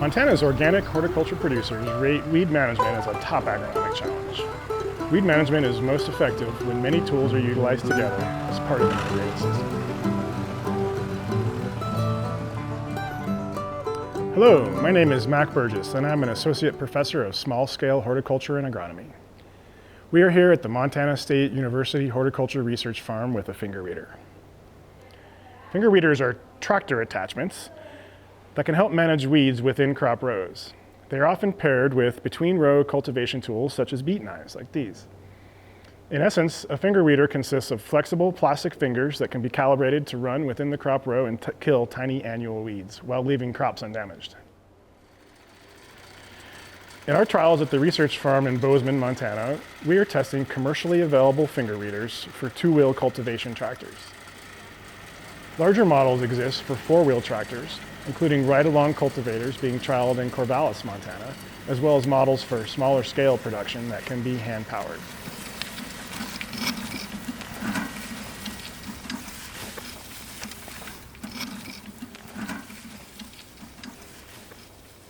Montana's organic horticulture producers rate weed management as a top agronomic challenge. Weed management is most effective when many tools are utilized together as part of an integrated system. Hello, my name is Mac Burgess, and I'm an associate professor of small-scale horticulture and agronomy. We are here at the Montana State University Horticulture Research Farm with a finger weeder. Finger weeders are tractor attachments that can help manage weeds within crop rows. They are often paired with between-row cultivation tools such as beet knives, like these. In essence, a finger weeder consists of flexible plastic fingers that can be calibrated to run within the crop row and kill tiny annual weeds while leaving crops undamaged. In our trials at the research farm in Bozeman, Montana, we are testing commercially available finger weeders for two-wheel cultivation tractors. Larger models exist for four-wheel tractors, including ride-along cultivators being trialed in Corvallis, Montana, as well as models for smaller scale production that can be hand-powered.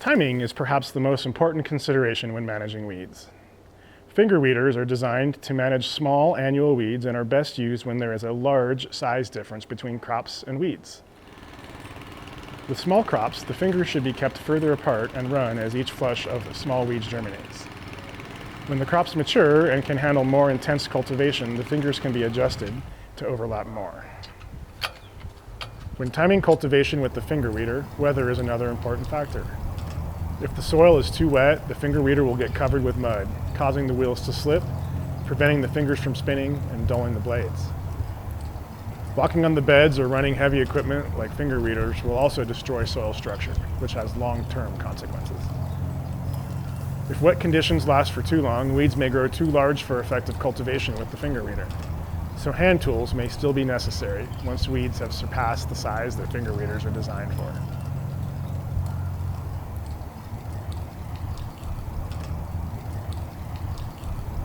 Timing is perhaps the most important consideration when managing weeds. Finger weeders are designed to manage small annual weeds and are best used when there is a large size difference between crops and weeds. With small crops, the fingers should be kept further apart and run as each flush of small weeds germinates. When the crops mature and can handle more intense cultivation, the fingers can be adjusted to overlap more. When timing cultivation with the finger weeder, weather is another important factor. If the soil is too wet, the finger weeder will get covered with mud, causing the wheels to slip, preventing the fingers from spinning and dulling the blades. Walking on the beds or running heavy equipment like finger weeders will also destroy soil structure, which has long-term consequences. If wet conditions last for too long, weeds may grow too large for effective cultivation with the finger weeder. So hand tools may still be necessary once weeds have surpassed the size that finger weeders are designed for.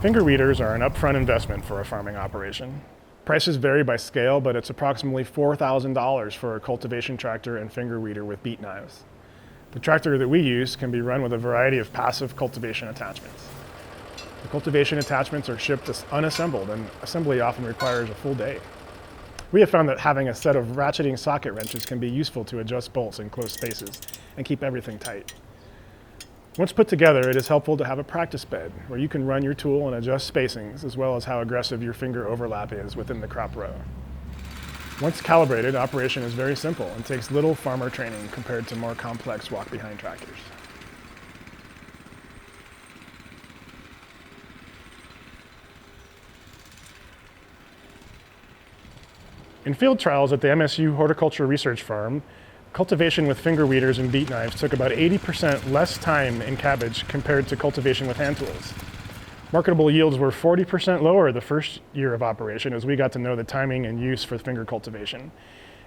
Finger weeders are an upfront investment for a farming operation. Prices vary by scale, but it's approximately $4,000 for a cultivation tractor and finger weeder with beet knives. The tractor that we use can be run with a variety of passive cultivation attachments. The cultivation attachments are shipped unassembled, and assembly often requires a full day. We have found that having a set of ratcheting socket wrenches can be useful to adjust bolts in close spaces and keep everything tight. Once put together, it is helpful to have a practice bed where you can run your tool and adjust spacings as well as how aggressive your finger overlap is within the crop row. Once calibrated, operation is very simple and takes little farmer training compared to more complex walk-behind tractors. In field trials at the MSU Horticulture Research Farm, cultivation with finger weeders and beet knives took about 80% less time in cabbage compared to cultivation with hand tools. Marketable yields were 40% lower the first year of operation as we got to know the timing and use for finger cultivation.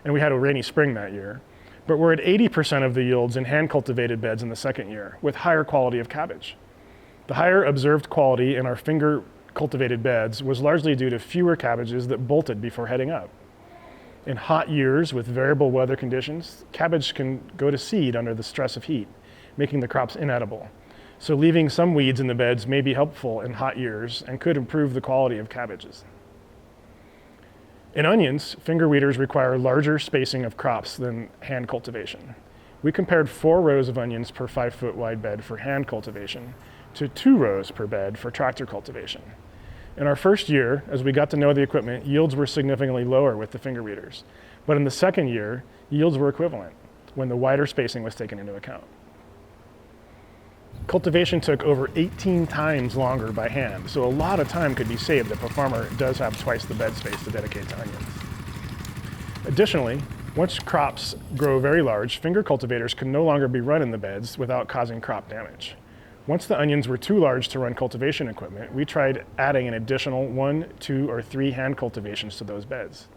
And we had a rainy spring that year. But we're at 80% of the yields in hand cultivated beds in the second year with higher quality of cabbage. The higher observed quality in our finger cultivated beds was largely due to fewer cabbages that bolted before heading up. In hot years with variable weather conditions, cabbage can go to seed under the stress of heat, making the crops inedible. So leaving some weeds in the beds may be helpful in hot years and could improve the quality of cabbages. In onions, finger weeders require larger spacing of crops than hand cultivation. We compared 4 rows of onions per 5-foot wide bed for hand cultivation to 2 rows per bed for tractor cultivation. In our first year, as we got to know the equipment, yields were significantly lower with the finger weeders. But in the second year, yields were equivalent when the wider spacing was taken into account. Cultivation took over 18 times longer by hand, so a lot of time could be saved if a farmer does have twice the bed space to dedicate to onions. Additionally, once crops grow very large, finger cultivators can no longer be run in the beds without causing crop damage. Once the onions were too large to run cultivation equipment, we tried adding an additional 1, 2, or 3 hand cultivations to those beds.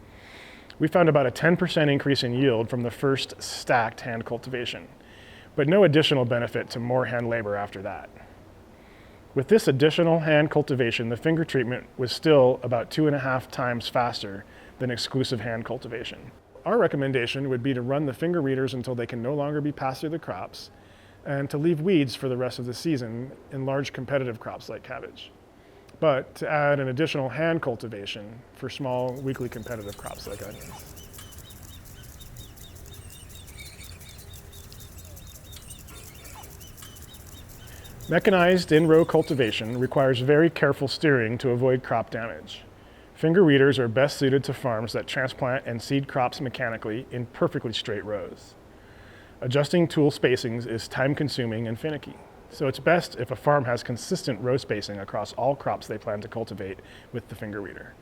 We found about a 10% increase in yield from the first stacked hand cultivation, but no additional benefit to more hand labor after that. With this additional hand cultivation, the finger treatment was still about 2.5 times faster than exclusive hand cultivation. Our recommendation would be to run the finger weeders until they can no longer be passed through the crops, and to leave weeds for the rest of the season in large competitive crops like cabbage, but to add an additional hand cultivation for small, weekly competitive crops like onions. Mechanized in-row cultivation requires very careful steering to avoid crop damage. Finger weeders are best suited to farms that transplant and seed crops mechanically in perfectly straight rows. Adjusting tool spacings is time-consuming and finicky, so it's best if a farm has consistent row spacing across all crops they plan to cultivate with the finger weeder.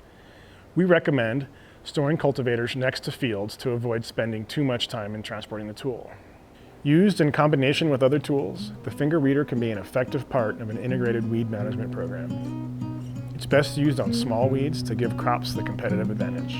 We recommend storing cultivators next to fields to avoid spending too much time in transporting the tool. Used in combination with other tools, the finger weeder can be an effective part of an integrated weed management program. It's best used on small weeds to give crops the competitive advantage.